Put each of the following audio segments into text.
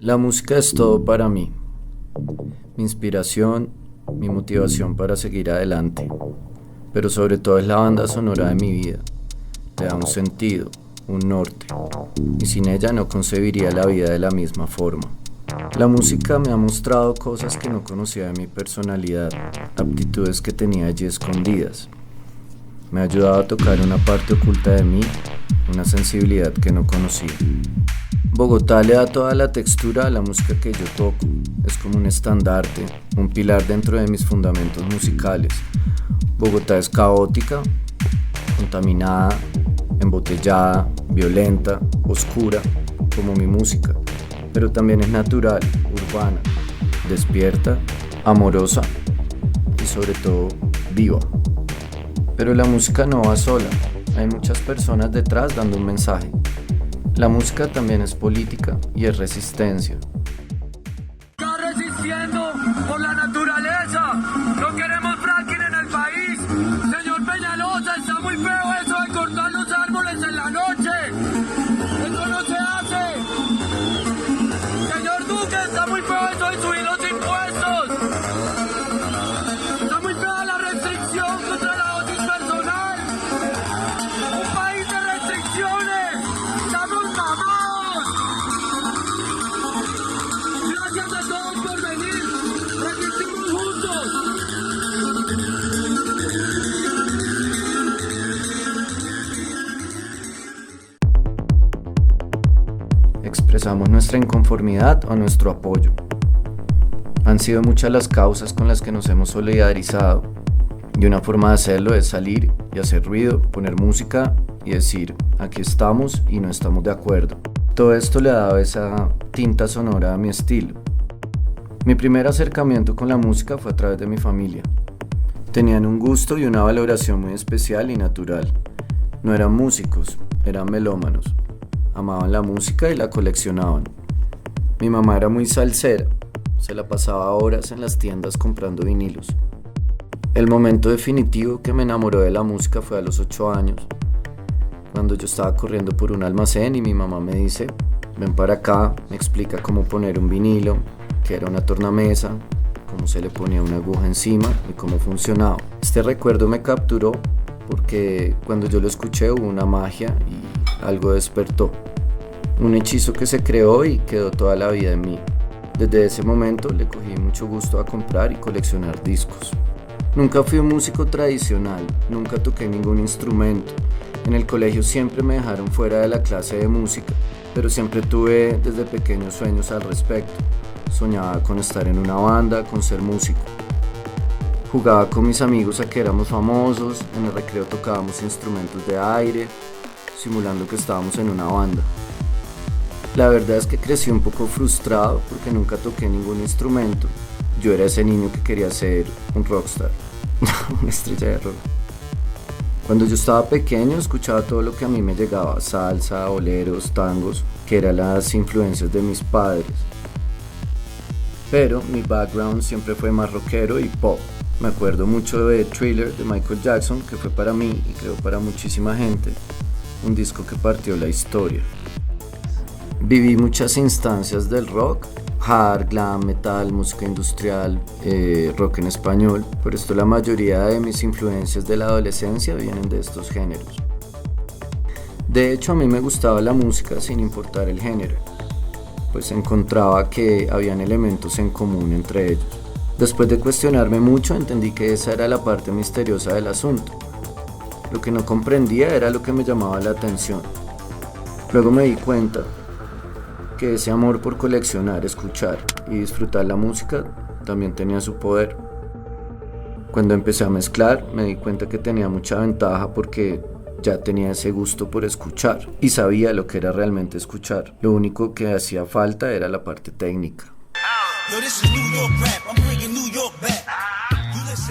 La música es todo para mí, mi inspiración, mi motivación para seguir adelante, pero sobre todo es la banda sonora de mi vida. Le da un sentido, un norte, y sin ella no concebiría la vida de la misma forma. La música me ha mostrado cosas que no conocía de mi personalidad, aptitudes que tenía allí escondidas. Me ha ayudado a tocar una parte oculta de mí, una sensibilidad que no conocía. Bogotá le da toda la textura a la música que yo toco. Es como un estandarte, un pilar dentro de mis fundamentos musicales. Bogotá es caótica, contaminada, embotellada, violenta, oscura, como mi música, pero también es natural, urbana, despierta, amorosa y sobre todo viva. Pero la música no va sola, hay muchas personas detrás dando un mensaje. La música también es política y es resistencia. Está resistiendo por la naturaleza. No queremos fracking en el país. Señor Peñalosa, está muy feo eso de cortar los árboles en la noche. Eso no se hace. Señor Duque, está muy feo eso de subir los impuestos. Está muy fea la restricción contra la dosis personal. Un país de restricciones. Estamos mamados. Gracias a todos por venir. Resistimos juntos. Expresamos nuestra inconformidad o nuestro apoyo. Han sido muchas las causas con las que nos hemos solidarizado, y una forma de hacerlo es salir y hacer ruido, poner música y decir, aquí estamos y no estamos de acuerdo. Todo esto le ha dado esa tinta sonora a mi estilo. Mi primer acercamiento con la música fue a través de mi familia. Tenían un gusto y una valoración muy especial y natural. No eran músicos, eran melómanos. Amaban la música y la coleccionaban. Mi mamá era muy salsera, se la pasaba horas en las tiendas comprando vinilos. El momento definitivo que me enamoró de la música fue a los 8 años, cuando yo estaba corriendo por un almacén y mi mamá me dice, ven para acá, me explica cómo poner un vinilo, qué era una tornamesa, cómo se le ponía una aguja encima y cómo funcionaba. Este recuerdo me capturó porque cuando yo lo escuché hubo una magia y algo despertó. Un hechizo que se creó y quedó toda la vida en mí. Desde ese momento le cogí mucho gusto a comprar y coleccionar discos. Nunca fui un músico tradicional, nunca toqué ningún instrumento. En el colegio siempre me dejaron fuera de la clase de música, pero siempre tuve desde pequeños sueños al respecto. Soñaba con estar en una banda, con ser músico. Jugaba con mis amigos a que éramos famosos, en el recreo tocábamos instrumentos de aire, simulando que estábamos en una banda. La verdad es que crecí un poco frustrado porque nunca toqué ningún instrumento. Yo era ese niño que quería ser un rockstar, una estrella de rock. Cuando yo estaba pequeño escuchaba todo lo que a mí me llegaba, salsa, boleros, tangos, que eran las influencias de mis padres. Pero mi background siempre fue más rockero y pop. Me acuerdo mucho de Thriller de Michael Jackson, que fue para mí y creo para muchísima gente, un disco que partió la historia. Viví muchas instancias del rock, hard, glam, metal, música industrial, rock en español. Por esto la mayoría de mis influencias de la adolescencia vienen de estos géneros. De hecho, a mí me gustaba la música sin importar el género, pues encontraba que habían elementos en común entre ellos. Después de cuestionarme mucho, entendí que esa era la parte misteriosa del asunto. Lo que no comprendía era lo que me llamaba la atención. Luego me di cuenta que ese amor por coleccionar, escuchar y disfrutar la música también tenía su poder. Cuando empecé a mezclar, me di cuenta que tenía mucha ventaja porque ya tenía ese gusto por escuchar y sabía lo que era realmente escuchar. Lo único que hacía falta era la parte técnica.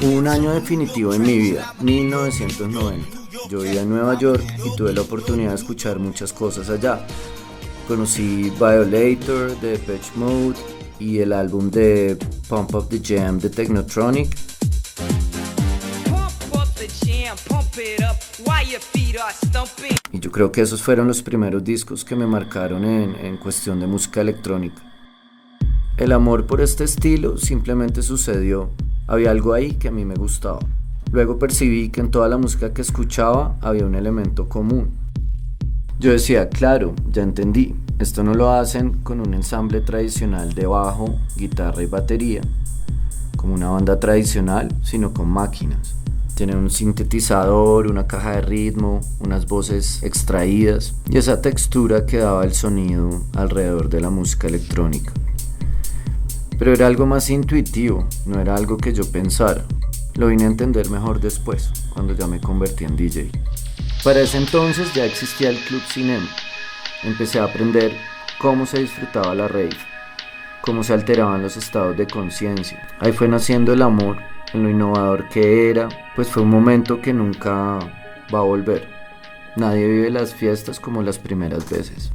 Hubo un año definitivo en mi vida, 1990. Yo vivía en Nueva York y tuve la oportunidad de escuchar muchas cosas allá. Conocí Violator de Depeche Mode y el álbum de Pump Up the Jam de Technotronic. Y yo creo que esos fueron los primeros discos que me marcaron en cuestión de música electrónica. El amor por este estilo simplemente sucedió. Había algo ahí que a mí me gustaba. Luego percibí que en toda la música que escuchaba había un elemento común. Yo decía, claro, ya entendí, esto no lo hacen con un ensamble tradicional de bajo, guitarra y batería, como una banda tradicional, sino con máquinas. Tienen un sintetizador, una caja de ritmo, unas voces extraídas y esa textura que daba el sonido alrededor de la música electrónica. Pero era algo más intuitivo, no era algo que yo pensara. Lo vine a entender mejor después, cuando ya me convertí en DJ. Para ese entonces ya existía el Club Cinema. Empecé a aprender cómo se disfrutaba la rave, cómo se alteraban los estados de conciencia. Ahí fue naciendo el amor en lo innovador que era, pues fue un momento que nunca va a volver. Nadie vive las fiestas como las primeras veces.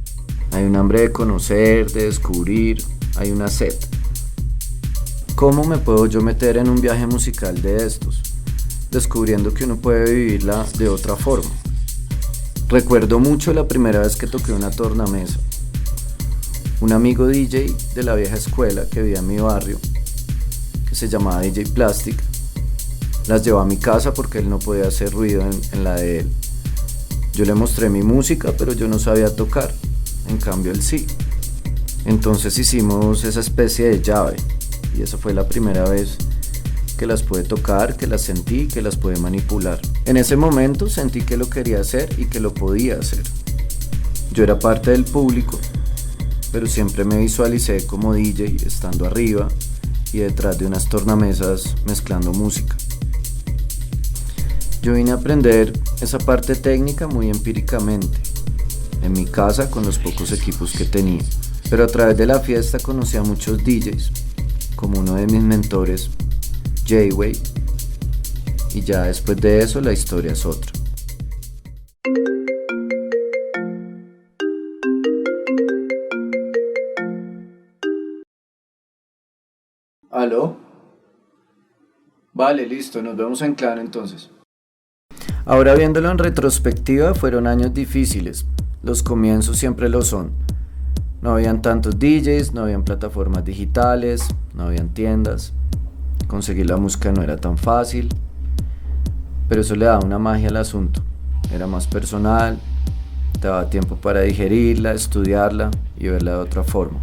Hay un hambre de conocer, de descubrir, hay una sed. ¿Cómo me puedo yo meter en un viaje musical de estos? Descubriendo que uno puede vivirla de otra forma. Recuerdo mucho la primera vez que toqué una tornamesa. Un amigo DJ de la vieja escuela que vivía en mi barrio, que se llamaba DJ Plastic, las llevó a mi casa porque él no podía hacer ruido en la de él. Yo le mostré mi música, pero yo no sabía tocar, en cambio él sí. Entonces hicimos esa especie de llave, y esa fue la primera vez que las pude tocar, que las sentí, que las pude manipular. En ese momento sentí que lo quería hacer y que lo podía hacer. Yo era parte del público, pero siempre me visualicé como DJ estando arriba y detrás de unas tornamesas mezclando música. Yo vine a aprender esa parte técnica muy empíricamente, en mi casa con los pocos equipos que tenía, pero a través de la fiesta conocí a muchos DJs, como uno de mis mentores, J-Way, y ya después de eso la historia es otra. ¿Aló? Vale, listo, nos vemos en Claro entonces. Ahora viéndolo en retrospectiva, fueron años difíciles. Los comienzos siempre lo son. No habían tantos DJs, no habían plataformas digitales, no habían tiendas. Conseguir la música no era tan fácil, pero eso le daba una magia al asunto. Era más personal, te daba tiempo para digerirla, estudiarla y verla de otra forma.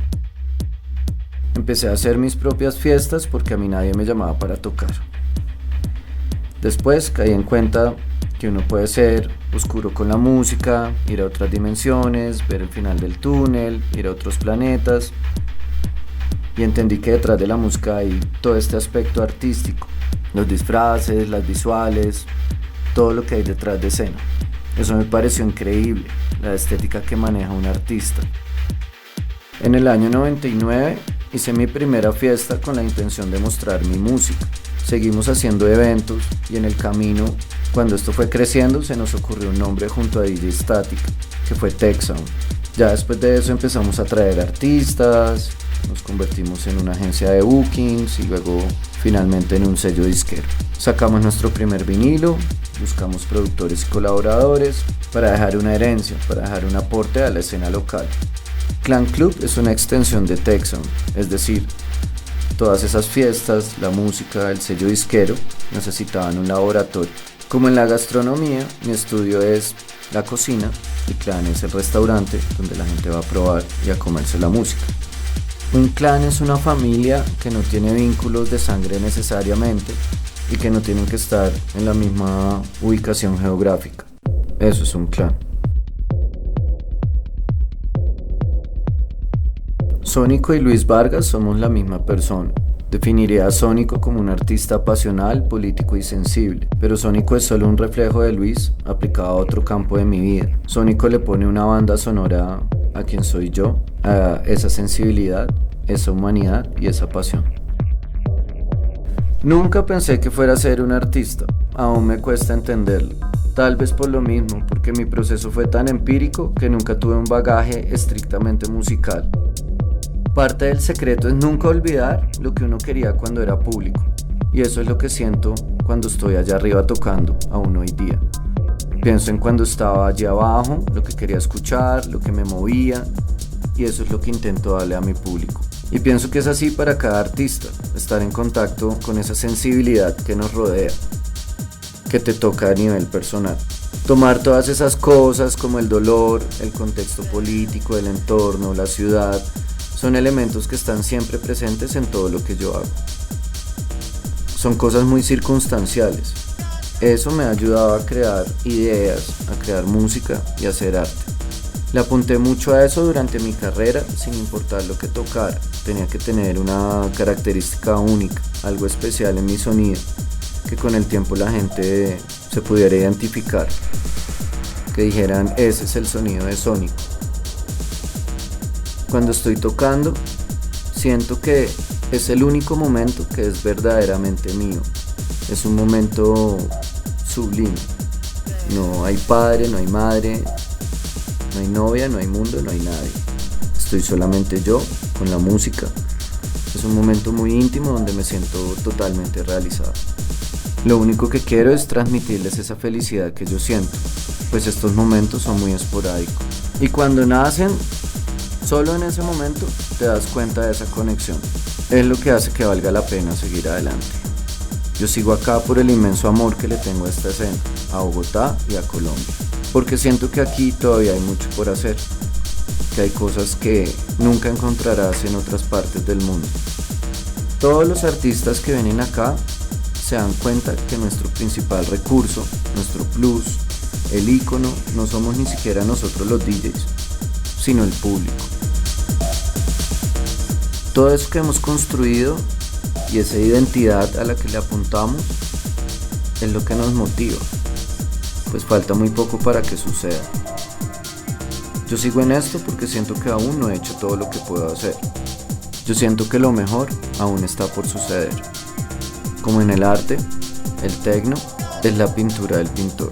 Empecé a hacer mis propias fiestas porque a mí nadie me llamaba para tocar. Después caí en cuenta que uno puede ser oscuro con la música, ir a otras dimensiones, ver el final del túnel, ir a otros planetas. Y entendí que detrás de la música hay todo este aspecto artístico, los disfraces, las visuales, todo lo que hay detrás de escena. Eso me pareció increíble, la estética que maneja un artista. En el año 99 hice mi primera fiesta con la intención de mostrar mi música. Seguimos haciendo eventos y en el camino, cuando esto fue creciendo, se nos ocurrió un nombre junto a DJ Static, que fue Tech Sound. Ya después de eso empezamos a traer artistas, nos convertimos en una agencia de bookings y luego finalmente en un sello disquero. Sacamos nuestro primer vinilo, buscamos productores y colaboradores para dejar una herencia, para dejar un aporte a la escena local. Clan Club es una extensión de Tech Sound, es decir, todas esas fiestas, la música, el sello disquero necesitaban un laboratorio. Como en la gastronomía, mi estudio es la cocina y Clan es el restaurante donde la gente va a probar y a comerse la música. Un clan es una familia que no tiene vínculos de sangre necesariamente y que no tienen que estar en la misma ubicación geográfica. Eso es un clan. Sónico y Luis Vargas somos la misma persona. Definiría a Sónico como un artista pasional, político y sensible, pero Sónico es solo un reflejo de Luis aplicado a otro campo de mi vida. Sónico le pone una banda sonora a quien soy yo, a esa sensibilidad, esa humanidad y esa pasión. Nunca pensé que fuera a ser un artista, aún me cuesta entenderlo. Tal vez por lo mismo, porque mi proceso fue tan empírico que nunca tuve un bagaje estrictamente musical. Parte del secreto es nunca olvidar lo que uno quería cuando era público, y eso es lo que siento cuando estoy allá arriba tocando, aún hoy día. Pienso en cuando estaba allí abajo, lo que quería escuchar, lo que me movía, y eso es lo que intento darle a mi público. Y pienso que es así para cada artista, estar en contacto con esa sensibilidad que nos rodea, que te toca a nivel personal. Tomar todas esas cosas como el dolor, el contexto político, el entorno, la ciudad, son elementos que están siempre presentes en todo lo que yo hago. Son cosas muy circunstanciales. Eso me ha ayudado a crear ideas, a crear música y a hacer arte. Le apunté mucho a eso durante mi carrera, sin importar lo que tocara. Tenía que tener una característica única, algo especial en mi sonido, que con el tiempo la gente se pudiera identificar, que dijeran, ese es el sonido de Sónico. Cuando estoy tocando, siento que es el único momento que es verdaderamente mío. Es un momento sublime. No hay padre, no hay madre, no hay novia, no hay mundo, no hay nadie. Estoy solamente yo, con la música. Es un momento muy íntimo donde me siento totalmente realizado. Lo único que quiero es transmitirles esa felicidad que yo siento, pues estos momentos son muy esporádicos. Y cuando nacen, solo en ese momento te das cuenta de esa conexión. Es lo que hace que valga la pena seguir adelante. Yo sigo acá por el inmenso amor que le tengo a esta escena, a Bogotá y a Colombia, porque siento que aquí todavía hay mucho por hacer, que hay cosas que nunca encontrarás en otras partes del mundo. Todos los artistas que vienen acá se dan cuenta que nuestro principal recurso, nuestro plus, el ícono, no somos ni siquiera nosotros los DJs, sino el público. Todo eso que hemos construido y esa identidad a la que le apuntamos es lo que nos motiva, pues falta muy poco para que suceda. Yo sigo en esto porque siento que aún no he hecho todo lo que puedo hacer. Yo siento que lo mejor aún está por suceder. Como en el arte, el tecno es la pintura del pintor.